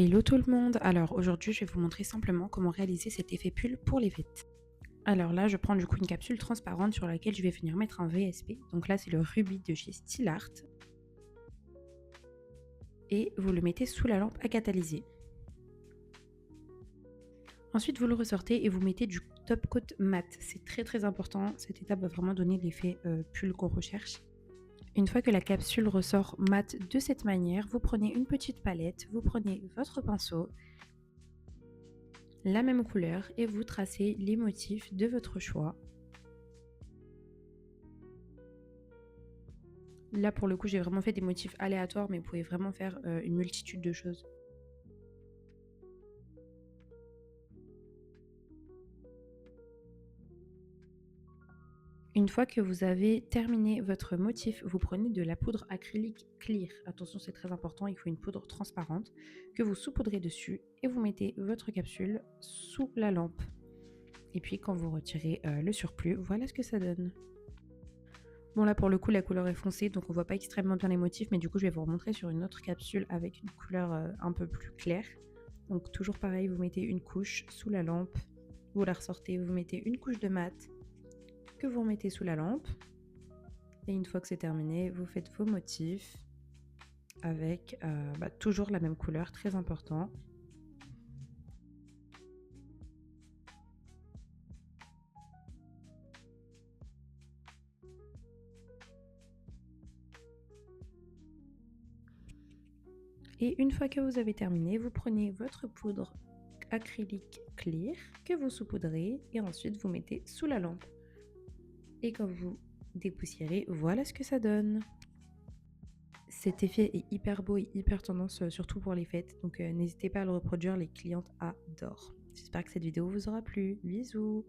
Hello tout le monde! Alors aujourd'hui je vais vous montrer simplement comment réaliser cet effet pull pour les fêtes. Alors là je prends du coup une capsule transparente sur laquelle je vais venir mettre un VSP. Donc là c'est le Ruby de chez Stylart. Et vous le mettez sous la lampe à catalyser. Ensuite vous le ressortez et vous mettez du top coat mat. C'est très important, cette étape va vraiment donner l'effet pull qu'on recherche. Une fois que la capsule ressort mat de cette manière, vous prenez une petite palette, vous prenez votre pinceau, la même couleur et vous tracez les motifs de votre choix. Là pour le coup j'ai vraiment fait des motifs aléatoires mais vous pouvez vraiment faire une multitude de choses. Une fois que vous avez terminé votre motif, vous prenez de la poudre acrylique clear. Attention, c'est très important, il faut une poudre transparente que vous saupoudrez dessus et vous mettez votre capsule sous la lampe. Et puis quand vous retirez le surplus, voilà ce que ça donne. Bon là pour le coup la couleur est foncée donc on voit pas extrêmement bien les motifs, mais du coup je vais vous remontrer sur une autre capsule avec une couleur un peu plus claire. Donc toujours pareil, vous mettez une couche sous la lampe, vous la ressortez, vous mettez une couche de mat que vous remettez sous la lampe. Et une fois que c'est terminé, vous faites vos motifs avec toujours la même couleur, très important. Et une fois que vous avez terminé, vous prenez votre poudre acrylique clear que vous saupoudrez et ensuite vous mettez sous la lampe. Et quand vous dépoussiérez, voilà ce que ça donne. Cet effet est hyper beau et hyper tendance, surtout pour les fêtes, donc n'hésitez pas à le reproduire, les clientes adorent. J'espère que cette vidéo vous aura plu. Bisous!